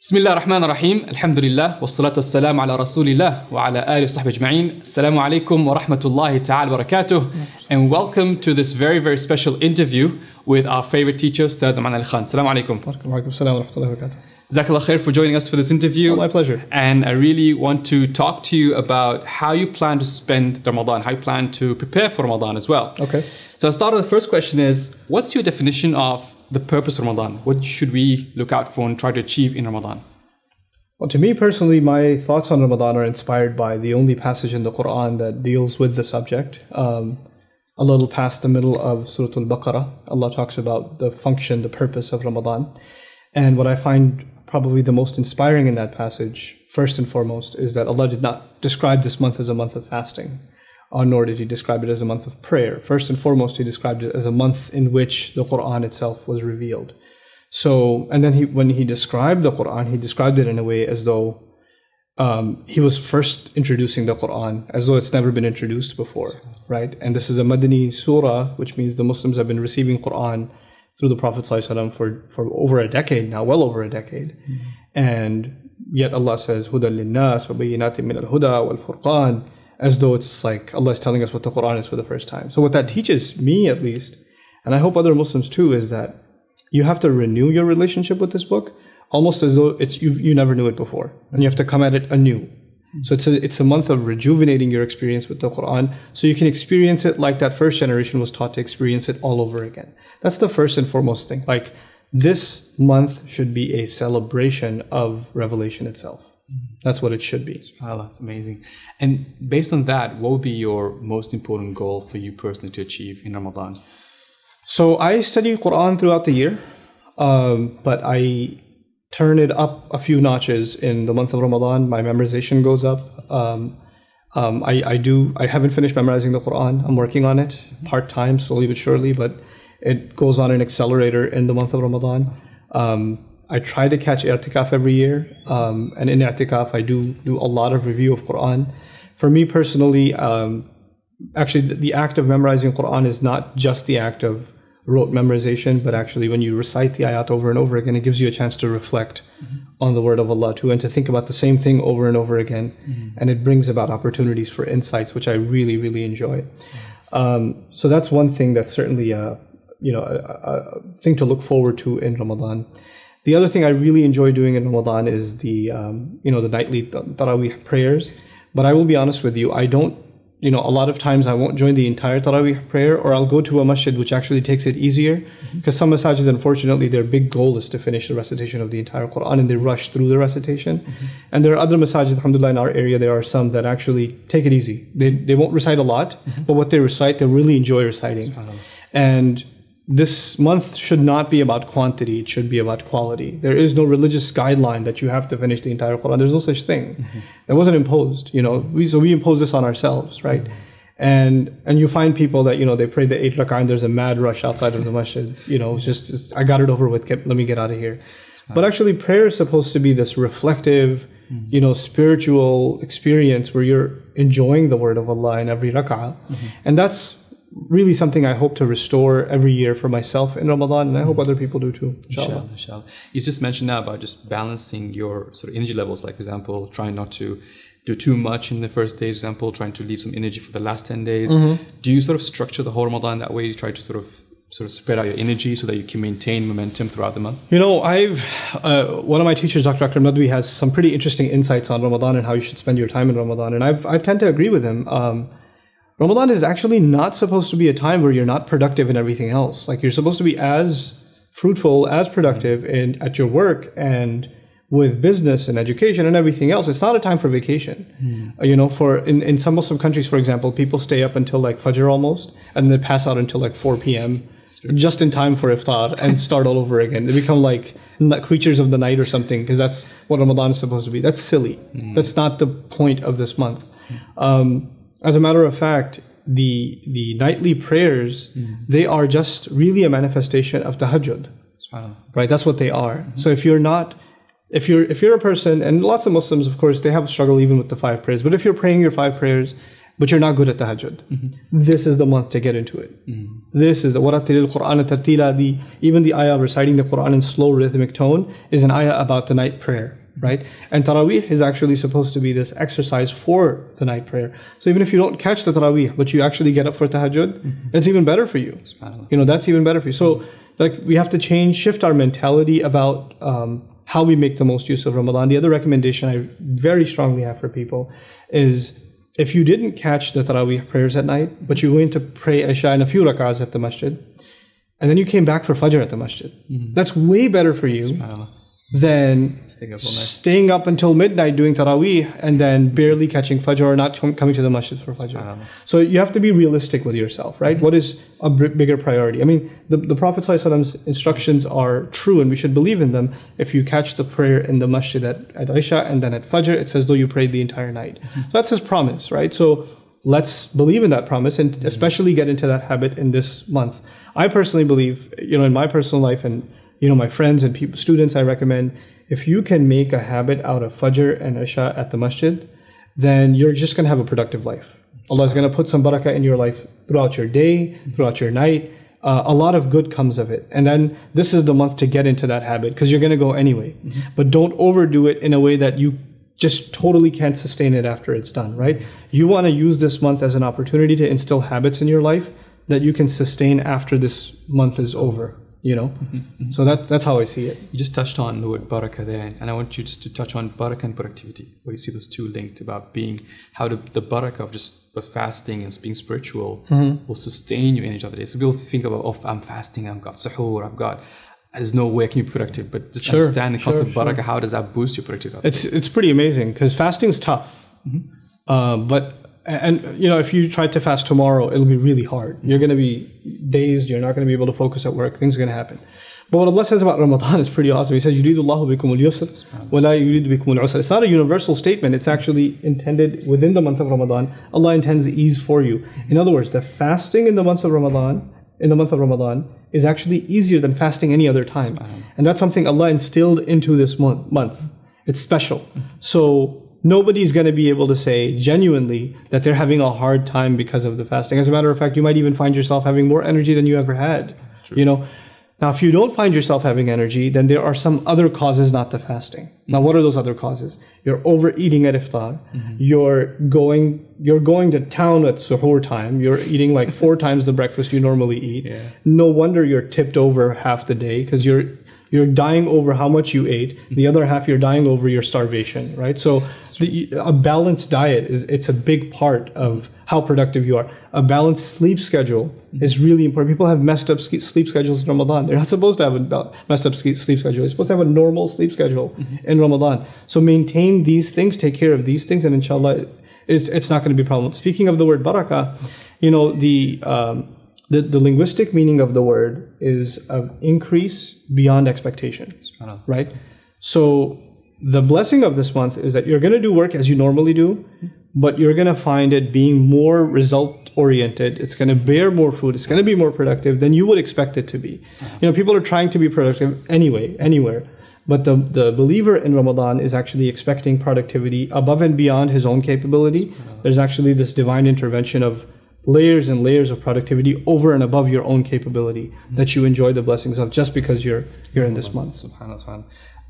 بسم الله الرحمن الرحيم الحمد لله والصلاة والسلام على رسول الله وعلى آله وصحبه أجمعين السلام عليكم ورحمة الله تعالى وبركاته and welcome to this very special interview with our favorite teacher Ustad Nouman Ali Khan. Assalamu alaikum. Walaikum assalam wa rahmatullahi wa barakatuh. Jazakallah khair for joining us for this interview. Oh, my pleasure. And I really want to talk to you about how you plan to spend Ramadan, how you plan to prepare for Ramadan as well. Okay. So I'll start with the first question is, what's your definition of the purpose of Ramadan? What should we look out for and try to achieve in Ramadan? Well, to me personally, my thoughts on Ramadan are inspired by the only passage in the Quran that deals with the subject. A little past the middle of Surah Al-Baqarah, Allah talks about the function, the purpose of Ramadan. And what I find probably the most inspiring in that passage, first and foremost, is that Allah did not describe this month as a month of fasting, nor did He describe it as a month of prayer. First and foremost, He described it as a month in which the Quran itself was revealed. So, and then when He described the Quran, He described it in a way as though He was first introducing the Quran, as though it's never been introduced before, right? And this is a Madani surah, which means the Muslims have been receiving Quran through the Prophet ﷺ for over a decade now, well over a decade. Mm-hmm. And yet Allah says, هُدًى لِلنَّاسِ وَبَيِّنَاتٍ مِّنَ الْهُدَى وَالْفُرْقَانِ, as though it's like Allah is telling us what the Quran is for the first time. So what that teaches me, at least, and I hope other Muslims too, is that you have to renew your relationship with this book almost as though it's you never knew it before, and you have to come at it anew. So it's a month of rejuvenating your experience with the Quran, so you can experience it like that first generation was taught to experience it all over again. That's the first and foremost thing. Like, this month should be a celebration of revelation itself. That's what it should be. SubhanAllah, that's amazing. And based on that, what would be your most important goal for you personally to achieve in Ramadan? So I study Quran throughout the year, but I turn it up a few notches in the month of Ramadan. My memorization goes up. I haven't finished memorizing the Quran. I'm working on it part-time, slowly but surely, but it goes on an accelerator in the month of Ramadan. I try to catch i'tikaf every year, and in i'tikaf I do a lot of review of Quran. For me personally, actually the act of memorizing Quran is not just the act of rote memorization, but actually when you recite the ayat over and over again, it gives you a chance to reflect on the word of Allah too, and to think about the same thing over and over again. And it brings about opportunities for insights, which I really enjoy. So that's one thing that's certainly a thing to look forward to in Ramadan. The other thing I really enjoy doing in Ramadan is the nightly Taraweeh prayers. But I will be honest with you, I don't, a lot of times I won't join the entire Taraweeh prayer, or I'll go to a masjid which actually takes it easier, because some masajid, unfortunately, their big goal is to finish the recitation of the entire Quran, and they rush through the recitation. And there are other masajid, alhamdulillah, in our area, there are some that actually take it easy. They won't recite a lot, but what they recite, they really enjoy reciting. And this month should not be about quantity, it should be about quality. There is no religious guideline that you have to finish the entire Quran. There's no such thing. It wasn't imposed, so we impose this on ourselves, right? And you find people that, they pray the 8 rak'ah and there's a mad rush outside of the masjid, just I got it over with, let me get out of here. But actually prayer is supposed to be this reflective, spiritual experience where you're enjoying the word of Allah in every rak'ah. And that's really something I hope to restore every year for myself in Ramadan, and I hope other people do too, inshallah. Inshallah. You just mentioned now about just balancing your sort of energy levels, like for example, trying not to do too much in the first day, for example, trying to leave some energy for the last 10 days. Do you sort of structure the whole Ramadan that way? You try to sort of spread out your energy so that you can maintain momentum throughout the month? One of my teachers, Dr. Akram Nadwi, has some pretty interesting insights on Ramadan and how you should spend your time in Ramadan, and I tend to agree with him. Ramadan is actually not supposed to be a time where you're not productive in everything else. Like, you're supposed to be as fruitful, as productive at your work and with business and education and everything else. It's not a time for vacation. In some Muslim countries, for example, people stay up until like Fajr almost, and then pass out until like 4 p.m. just in time for iftar and start all over again. They become like creatures of the night or something, because that's what Ramadan is supposed to be. That's silly. That's not the point of this month. As a matter of fact, the nightly prayers, they are just really a manifestation of tahajjud, right? That's what they are. So if you're a person, and lots of Muslims, of course, they have a struggle even with the 5 prayers, but if you're praying your 5 prayers but you're not good at tahajjud. This is the month to get into it. This is the وَرَتِّلِ الْقُرْآنَ تَرْتِيلًا. Even the ayah reciting the Quran in slow rhythmic tone is an ayah about the night prayer, right? And Taraweeh is actually supposed to be this exercise for the night prayer. So even if you don't catch the Taraweeh, but you actually get up for tahajjud, that's even better for you. That's even better for you. So like we have to shift our mentality about how we make the most use of Ramadan. The other recommendation I very strongly have for people is, if you didn't catch the Taraweeh prayers at night, but you went to pray Isha in a few rak'ahs at the masjid, and then you came back for Fajr at the masjid, that's way better for you than staying up until midnight doing Taraweeh and then barely catching Fajr or not coming to the masjid for Fajr. So you have to be realistic with yourself, right? What is a bigger priority? I mean, the Prophet ﷺ's instructions are true and we should believe in them. If you catch the prayer in the masjid at Isha and then at Fajr, it's as though you prayed the entire night. So that's his promise, right? So let's believe in that promise and especially get into that habit in this month. I personally believe, in my personal life and my friends and students, I recommend, if you can make a habit out of Fajr and Isha at the masjid, then you're just going to have a productive life. Allah is going to put some barakah in your life throughout your day, throughout your night. A lot of good comes of it. And then this is the month to get into that habit because you're going to go anyway. But don't overdo it in a way that you just totally can't sustain it after it's done, right? You want to use this month as an opportunity to instill habits in your life that you can sustain after this month is over. So that's how I see it. You just touched on the word barakah there, and I want you just to touch on barakah and productivity, where you see those two linked about how the barakah of just fasting and being spiritual will sustain your energy of the day. So people think about, I'm fasting, I've got suhoor, there's no way I can be productive, but just understand the concept of barakah, how does that boost your productivity? It's pretty amazing because fasting is tough, but if you try to fast tomorrow, it'll be really hard. You're going to be dazed. You're not going to be able to focus at work. Things are going to happen. But what Allah says about Ramadan is pretty awesome. He says, يُرِيدُ اللَّهُ بِكُمُ الْيُسْرَ وَلَا يُرِيدُ بِكُمُ الْعُسْرَ. It's not a universal statement. It's actually intended within the month of Ramadan. Allah intends ease for you. In other words, the fasting in the month of Ramadan is actually easier than fasting any other time. And that's something Allah instilled into this month. It's special. So nobody's going to be able to say genuinely that they're having a hard time because of the fasting. As a matter of fact, you might even find yourself having more energy than you ever had. True. Now, if you don't find yourself having energy, then there are some other causes not to fasting. Now, what are those other causes? You're overeating at iftar. You're going to town at suhoor time. You're eating like 4 times the breakfast you normally eat. No wonder you're tipped over half the day because you're dying over how much you ate. The other half, you're dying over your starvation, right? So a balanced diet it's a big part of how productive you are. A balanced sleep schedule is really important. People have messed up sleep schedules in Ramadan. They're not supposed to have a messed up sleep schedule. They're supposed to have a normal sleep schedule in Ramadan. So maintain these things, take care of these things, and inshallah, it's not going to be a problem. Speaking of the word barakah, the linguistic meaning of the word is of increase beyond expectation, right? So the blessing of this month is that you're going to do work as you normally do, but you're going to find it being more result-oriented. It's going to bear more fruit. It's going to be more productive than you would expect it to be. People are trying to be productive anywhere. But the believer in Ramadan is actually expecting productivity above and beyond his own capability. There's actually this divine intervention of layers and layers of productivity over and above your own capability that you enjoy the blessings of just because you're in this month. SubhanAllah.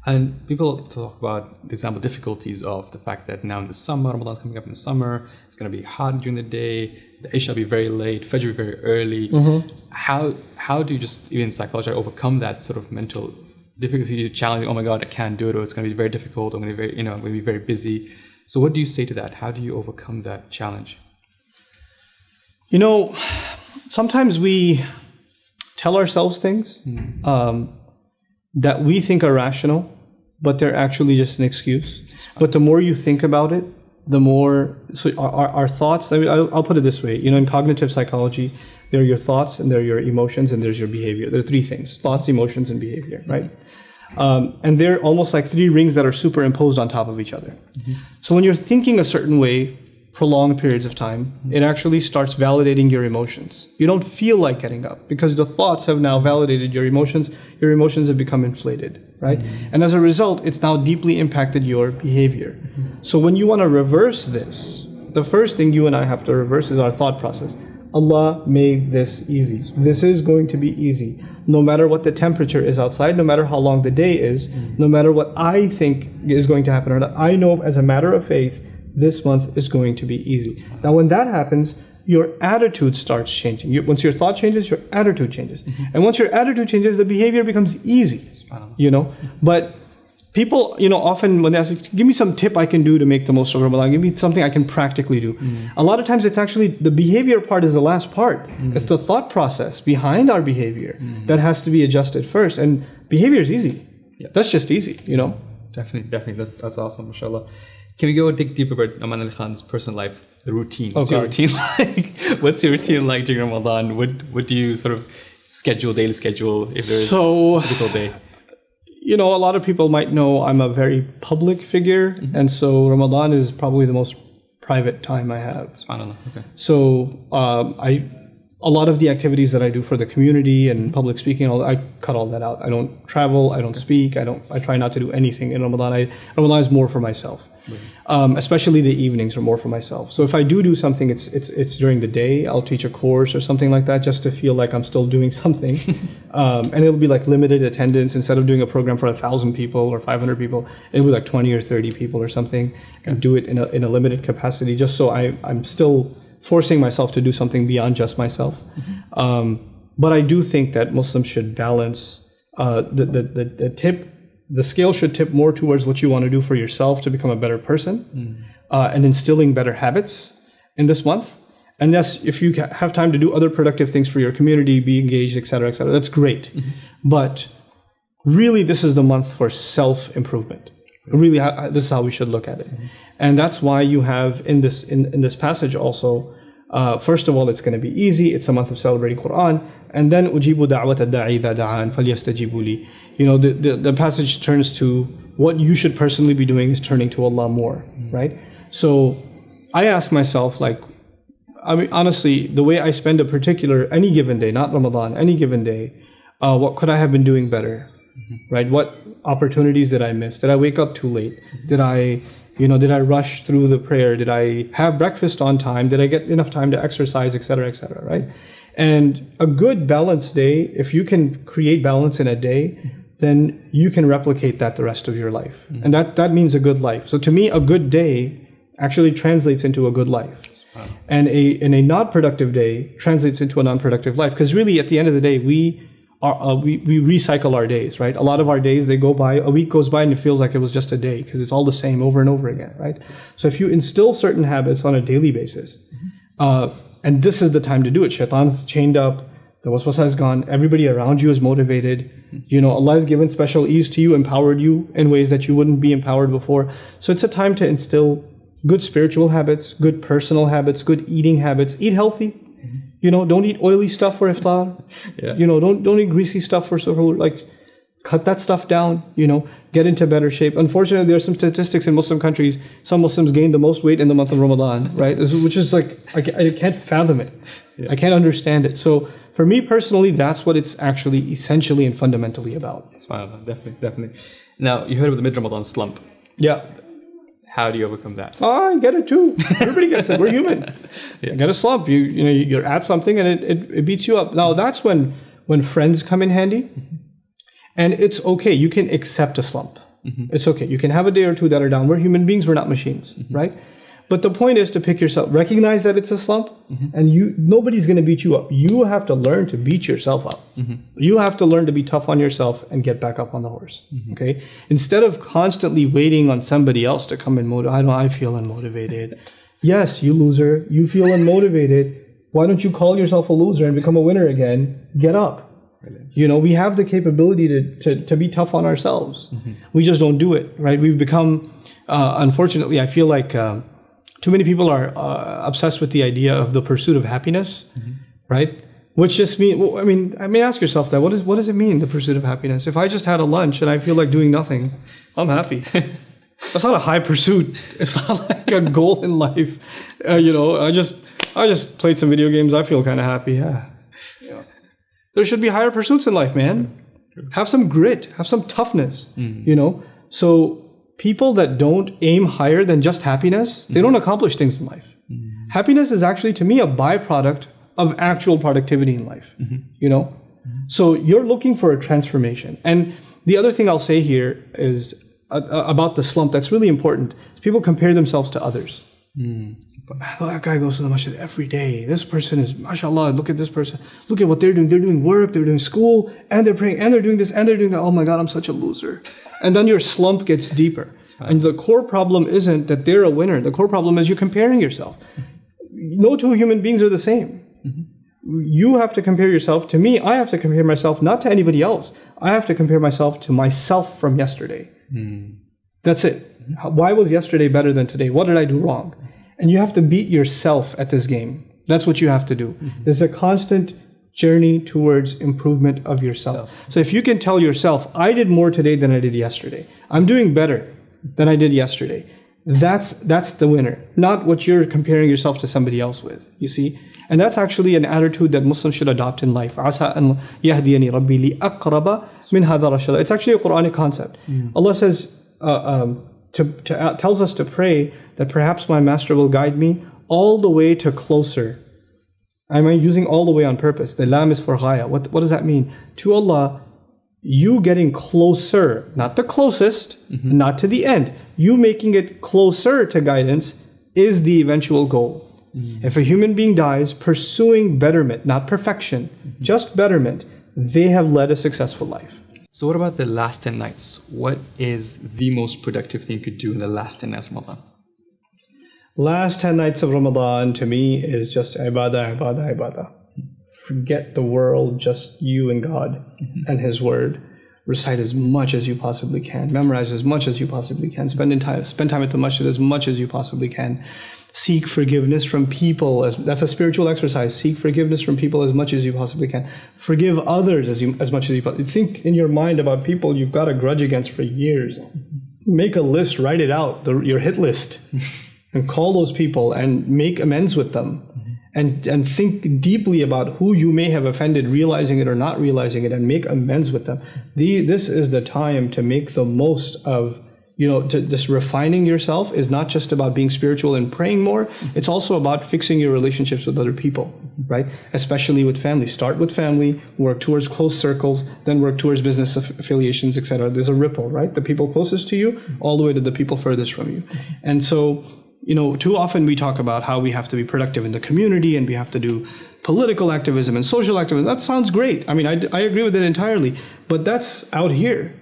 And people talk about, for example, difficulties of the fact that now in the summer, Ramadan's coming up in the summer, it's going to be hot during the day, the Isha will be very late, Fajr will be very early. How do you just, even psychologically, overcome that sort of mental difficulty, challenging, oh my God, I can't do it, or it's going to be very difficult, I'm going to be very busy. So what do you say to that? How do you overcome that challenge? Sometimes we tell ourselves things that we think are rational, but they're actually just an excuse. But the more you think about it, the more, so our thoughts, I'll put it this way, in cognitive psychology, there are your thoughts and there are your emotions and there's your behavior. There are 3 things: thoughts, emotions, and behavior, right? And they're almost like 3 rings that are superimposed on top of each other. So when you're thinking a certain way, prolonged periods of time, it actually starts validating your emotions. You don't feel like getting up because the thoughts have now validated your emotions. Your emotions have become inflated, right? And as a result, it's now deeply impacted your behavior. So when you want to reverse this, the first thing you and I have to reverse is our thought process. Allah made this easy. This is going to be easy. No matter what the temperature is outside, no matter how long the day is, no matter what I think is going to happen, or that I know as a matter of faith, this month is going to be easy. Now when that happens, your attitude starts changing. Once your thought changes, your attitude changes. And once your attitude changes, the behavior becomes easy. But people, often when they ask, give me some tip I can do to make the most of Ramadan, give me something I can practically do. A lot of times it's actually, the behavior part is the last part. It's the thought process behind our behavior that has to be adjusted first. And behavior is easy. That's just easy, Definitely. That's awesome, mashallah. Can we go dig deeper about Nouman Ali Khan's personal life, the routine? What's your routine like? What's your routine like during Ramadan? What do you sort of daily schedule if there's a typical day? A lot of people might know I'm a very public figure, and so Ramadan is probably the most private time I have. SubhanAllah. Okay. So a lot of the activities that I do for the community and public speaking, I cut all that out. I don't travel, I don't speak, I try not to do anything in Ramadan. Ramadan is more for myself. Especially the evenings are more for myself. So if I do something, it's during the day. I'll teach a course or something like that, just to feel like I'm still doing something. And it'll be like limited attendance. Instead of doing a program for 1,000 people or 500 people, it'll be like 20 or 30 people or something, and do it in a limited capacity, just so I'm still forcing myself to do something beyond just myself. But I do think that Muslims should balance the scale should tip more towards what you want to do for yourself to become a better person, and instilling better habits in this month. And yes, if you have time to do other productive things for your community, be engaged, etc., that's great. But really, this is the month for self-improvement. Really, this is how we should look at it. And that's why you have in this passage also, first of all, it's going to be easy. It's a month of celebrating Quran. And then ujibu da'wat ad-da'i idha da'an falyastajibu li. The passage turns to what you should personally be doing is turning to Allah more, right? So I ask myself, honestly, the way I spend any given day, not Ramadan, any given day, what could I have been doing better, right? What opportunities did I miss? Did I wake up too late? Did I rush through the prayer? Did I have breakfast on time? Did I get enough time to exercise, etc., right? And a good balanced day, if you can create balance in a day, then you can replicate that the rest of your life. And that means a good life. So to me, a good day actually translates into a good life. And a non-productive day translates into a non-productive life. Because really, at the end of the day, we recycle our days, right? A lot of our days, they go by, a week goes by and it feels like it was just a day because it's all the same over and over again, right? So if you instill certain habits on a daily basis, and this is the time to do it. Shaitan's chained up, the waswasa is gone, everybody around you is motivated. Allah has given special ease to you, empowered you in ways that you wouldn't be empowered before. So it's a time to instill good spiritual habits, good personal habits, good eating habits. Eat healthy. Don't eat oily stuff for iftar. Don't eat greasy stuff for suhoor. Cut that stuff down. Get into better shape. Unfortunately, there are some statistics in Muslim countries. Some Muslims gain the most weight in the month of Ramadan, right? Which is I can't fathom it. I can't understand it. So for me personally, that's what it's actually essentially and fundamentally about. SubhanAllah, definitely. Now, you heard of the mid-Ramadan slump. Yeah. How do you overcome that? I get it too. Everybody gets it. We're human. You get a slump. You're at something and it beats you up. Now that's when friends come in handy, and it's okay. You can accept a slump. It's okay. You can have a day or two that are down. We're human beings. We're not machines, right? But the point is to pick yourself, recognize that it's a slump, and nobody's going to beat you up. You have to learn to beat yourself up. You have to learn to be tough on yourself and get back up on the horse. Okay? Instead of constantly waiting on somebody else to come and motivate. I feel unmotivated. Yes, you loser. You feel unmotivated. Why don't you call yourself a loser and become a winner again? Get up. We have the capability to be tough on ourselves. We just don't do it, right? We've become, unfortunately, I feel like too many people are obsessed with the idea of the pursuit of happiness, right? Which just means, ask yourself that. What does it mean, the pursuit of happiness? If I just had a lunch and I feel like doing nothing, I'm happy. That's not a high pursuit. It's not like a goal in life. I just played some video games. I feel kind of happy. Yeah. There should be higher pursuits in life, man. Have some grit. Have some toughness. So people that don't aim higher than just happiness, they don't accomplish things in life. Happiness is actually, to me, a byproduct of actual productivity in life, you know? So you're looking for a transformation. And the other thing I'll say here is about the slump that's really important. People compare themselves to others. Oh, that guy goes to the masjid every day. This person is, mashallah, look at this person. Look at what they're doing. They're doing work, they're doing school, and they're praying, and they're doing this, and they're doing that. Oh my God, I'm such a loser. And then your slump gets deeper. And the core problem isn't that they're a winner. The core problem is you're comparing yourself. No two human beings are the same. You have to compare yourself to me. I have to compare myself not to anybody else. I have to compare myself to myself from yesterday. That's it. Why was yesterday better than today? What did I do wrong? And you have to beat yourself at this game. That's what you have to do. There's a constant journey towards improvement of yourself. So if you can tell yourself, I did more today than I did yesterday. I'm doing better than I did yesterday. That's the winner, not what you're comparing yourself to somebody else with, you see? And that's actually an attitude that Muslims should adopt in life. عَسَىٰ أَنْ يَهْدِيَنِي رَبِّي لِأَقْرَبَ مِنْ هَذَا رَشَدًا. It's actually a Quranic concept. Allah says, tells us to pray that perhaps my master will guide me all the way to closer. I'm using all the way on purpose. The lam is for ghaya. What does that mean? To Allah, you getting closer, not the closest, not to the end. You making it closer to guidance is the eventual goal. If a human being dies pursuing betterment, not perfection, just betterment, they have led a successful life. So what about the last 10 nights? What is the most productive thing you could do in the last 10 nights of Ramadan? Last 10 nights of Ramadan to me is just ibadah, ibadah, ibadah. Forget the world, just you and God and His Word. Recite as much as you possibly can. Memorize as much as you possibly can. Spend time at the masjid as much as you possibly can. Seek forgiveness from people. That's a spiritual exercise. Seek forgiveness from people as much as you possibly can. Forgive others as much as you possibly can. Think in your mind about people you've got a grudge against for years. Make a list, write it out, your hit list, and call those people and make amends with them. And think deeply about who you may have offended, realizing it or not realizing it, and make amends with them. This is the time to make the most of, just refining yourself is not just about being spiritual and praying more. It's also about fixing your relationships with other people, right? Especially with family. Start with family, work towards close circles, then work towards business affiliations, etc. There's a ripple, right? The people closest to you, all the way to the people furthest from you. And so, too often we talk about how we have to be productive in the community and we have to do political activism and social activism. That sounds great. I mean, I agree with it entirely, but that's out here.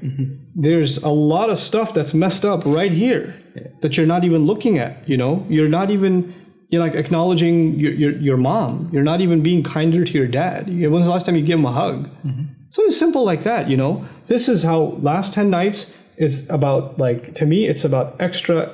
There's a lot of stuff that's messed up right here that you're not even looking at, You're not even, like acknowledging your mom. You're not even being kinder to your dad. When's the last time you gave him a hug? Something simple like that, This is how last 10 nights is about, to me, it's about extra,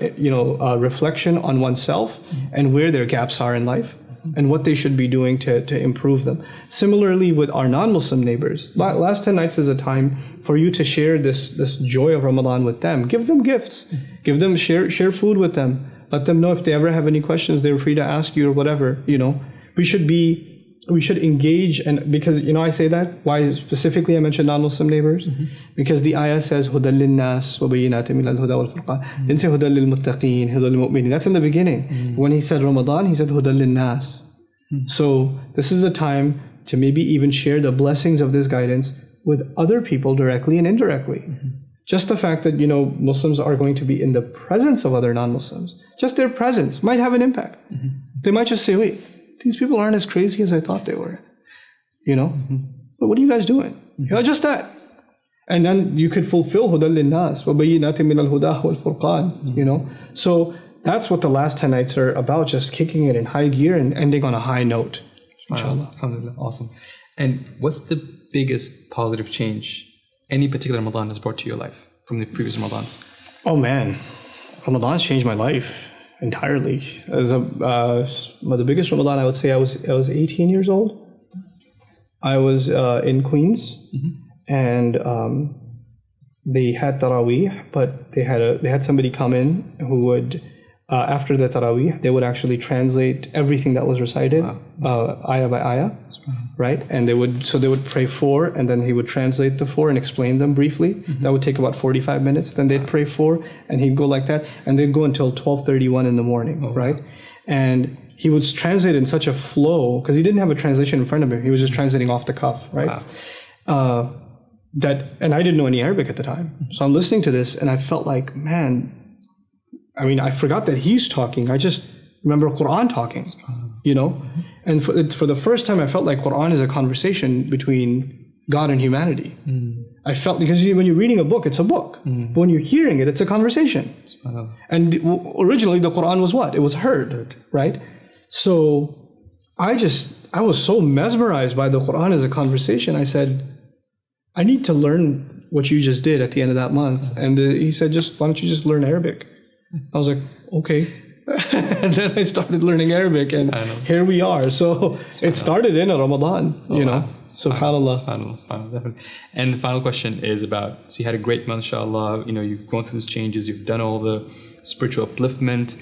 reflection on oneself and where their gaps are in life and what they should be doing to improve them. Similarly with our non-Muslim neighbors, last 10 nights is a time for you to share this joy of Ramadan with them. Give them gifts. Give them, share food with them. Let them know if they ever have any questions, they're free to ask you or whatever, We should engage, and because, I say that, why specifically I mentioned non-Muslim neighbors? Because the ayah says, هُدًى لِلنَّاسِ وَبَيِّنَاتٍ مِنَ الْهُدَى وَالْفُرْقَانِ. Didn't say هُدًى لِلْمُتَّقِينَ, هُدًى لِلْمُؤْمِنِينَ. That's in the beginning. When he said Ramadan, he said هُدًى لِلنَّاسِ. So this is a time to maybe even share the blessings of this guidance with other people directly and indirectly. Just the fact that, Muslims are going to be in the presence of other non-Muslims, just their presence might have an impact. They might just say, wait, these people aren't as crazy as I thought they were, But what are you guys doing? Just that. And then you could fulfill هُدًى لِلنَّاسِ وَبَيِّنَاتٍ مِنَ الْهُدَى وَالْفُرْقَانِ, So that's what the last 10 nights are about, just kicking it in high gear and ending on a high note. Inshallah. Alhamdulillah. Awesome. And what's the biggest positive change any particular Ramadan has brought to your life from the previous Ramadans? Oh man, Ramadan's changed my life entirely. The biggest Ramadan, I would say I was 18 years old. I was in Queens, and they had Taraweeh, but they had somebody come in who would, after the Taraweeh, they would actually translate everything that was recited, ayah by ayah, right? And they would pray 4, and then he would translate the 4 and explain them briefly. That would take about 45 minutes. Then they'd pray 4, and he'd go like that, and they'd go until 12:31 in the morning, right? And he would translate in such a flow, because he didn't have a translation in front of him. He was just translating off the cuff, right? Wow. And I didn't know any Arabic at the time. So I'm listening to this and I felt like, man, I mean, I forgot that he's talking. I just remember Quran talking, you know? And for the first time, I felt like Quran is a conversation between God and humanity. I felt, because when you're reading a book, it's a book. But when you're hearing it, it's a conversation. And originally the Quran was what? It was heard, right? So I was so mesmerized by the Quran as a conversation. I said, I need to learn what you just did at the end of that month. And he said, why don't you just learn Arabic? I was like, okay. And then I started learning Arabic, and here we are. So it started in Ramadan, you know. Wow. SubhanAllah. SubhanAllah, definitely. And the final question is about, so you had a great month, inshallah, you know, you've gone through these changes, you've done all the spiritual upliftment,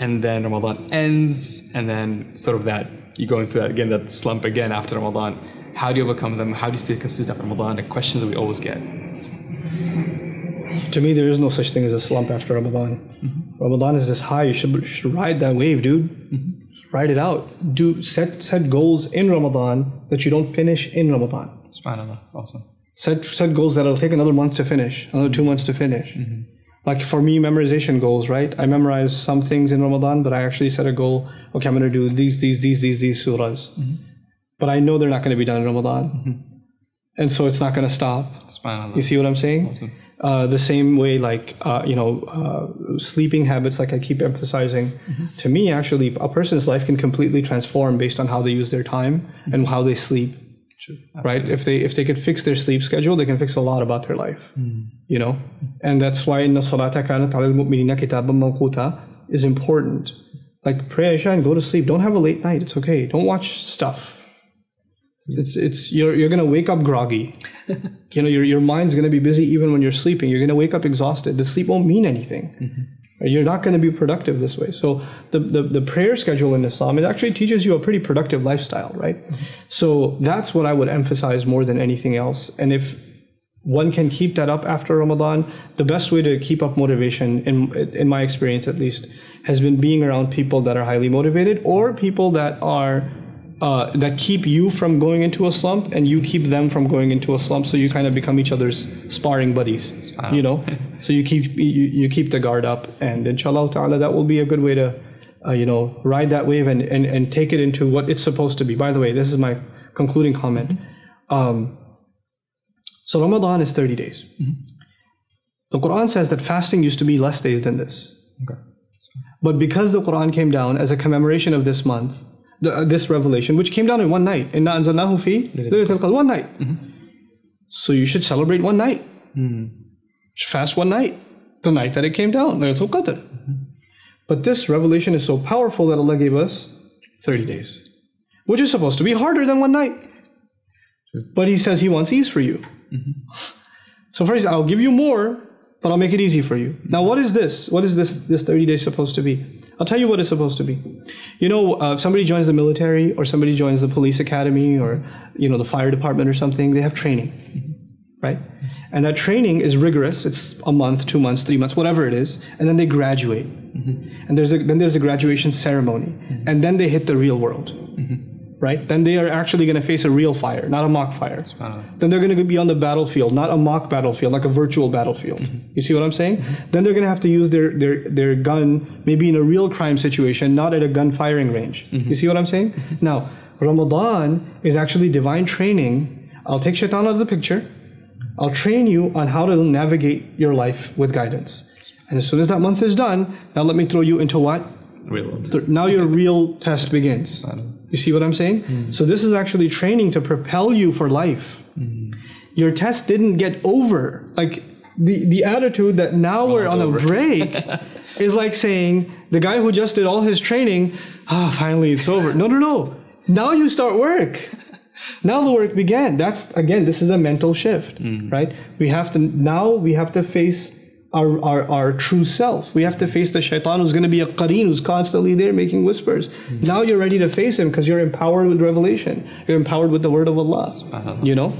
and then Ramadan ends, and then sort of that, you're going through that again, that slump again after Ramadan. How do you overcome them? How do you stay consistent after Ramadan? The questions that we always get. To me, there is no such thing as a slump after Ramadan. Ramadan is this high. You should ride that wave, dude. Ride it out. Set goals in Ramadan that you don't finish in Ramadan. SubhanAllah. Awesome. Set goals that'll take another month to finish, another 2 months to finish. Like for me, memorization goals, right? I memorize some things in Ramadan, but I actually set a goal. Okay, I'm going to do these surahs. But I know they're not going to be done in Ramadan. And so it's not going to stop. SubhanAllah. You see what I'm saying? Awesome. The same way, like, sleeping habits, like I keep emphasizing, to me, actually, a person's life can completely transform based on how they use their time and how they sleep. Right? If they could fix their sleep schedule, they can fix a lot about their life. You know? And that's why inna salata kanat ala al-mu'minina kitaban mawquta is important. Like, pray Isha and go to sleep. Don't have a late night. It's okay. Don't watch stuff. You're gonna wake up groggy. You know, your mind's gonna be busy even when you're sleeping. You're gonna wake up exhausted. The sleep won't mean anything. You're not gonna be productive this way. So the prayer schedule in Islam, it actually teaches you a pretty productive lifestyle, right? So that's what I would emphasize more than anything else. And if one can keep that up after Ramadan, the best way to keep up motivation, in my experience at least, has been being around people that are highly motivated, or people that are that keep you from going into a slump and you keep them from going into a slump, so you kind of become each other's sparring buddies. Wow. You know, so you keep the guard up, and inshallah ta'ala that will be a good way to ride that wave and take it into what it's supposed to be. By the way, this is my concluding comment. So Ramadan is 30 days. The Quran says that fasting used to be less days than this. Okay. But because the Quran came down as a commemoration of this month, this revelation, which came down in one night, inna anzalnahu fi laylatil qadr, one night. So you should celebrate one night. Fast one night, the night that it came down, Laylatul Qadr. But this revelation is so powerful that Allah gave us 30 days, which is supposed to be harder than one night. But He says He wants ease for you. So first, I'll give you more, but I'll make it easy for you. Now, what is this? What is this 30 days supposed to be? I'll tell you what it's supposed to be. You know, if somebody joins the military, or somebody joins the police academy, or the fire department or something, they have training, right? And that training is rigorous. It's a month, 2 months, 3 months, whatever it is, and then they graduate. And then there's a graduation ceremony, and then they hit the real world. Right? Then they are actually going to face a real fire, not a mock fire. Then they're going to be on the battlefield, not a mock battlefield, like a virtual battlefield. You see what I'm saying? Then they're going to have to use their gun, maybe in a real crime situation, not at a gun firing range. You see what I'm saying? Now, Ramadan is actually divine training. I'll take shaitan out of the picture. I'll train you on how to navigate your life with guidance. And as soon as that month is done, now let me throw you into what? Real world. Now your real test begins. You see what I'm saying? So this is actually training to propel you for life. Your test didn't get over. Like the attitude that now we're on a break is like saying, the guy who just did all his training, finally it's over. No. Now you start work. Now the work began. This is a mental shift, right? We have to face our true self. We have to face the shaitan who's going to be a qareen, who's constantly there making whispers. Now you're ready to face him because you're empowered with revelation. You're empowered with the word of Allah. You know?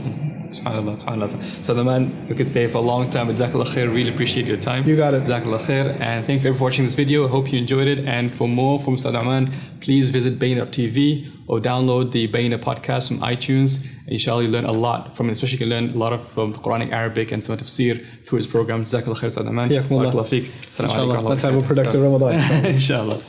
SubhanAllah. So Nouman, we could stay for a long time. Jazakallah khair. Really appreciate your time. You got it. Jazakallah khair. And thank you for watching this video. I hope you enjoyed it. And for more from Ustad Nouman, please visit bayyinah.tv or download the Bayyinah podcast from iTunes. Inshallah, you learn a lot from it. Especially you can learn a lot from the Quranic Arabic and some tafsir through his program. Jazakallah khair, Ustad Nouman. Barakallahu feek. Assalamu alaikum. Let's have a productive Ramadan. Inshallah.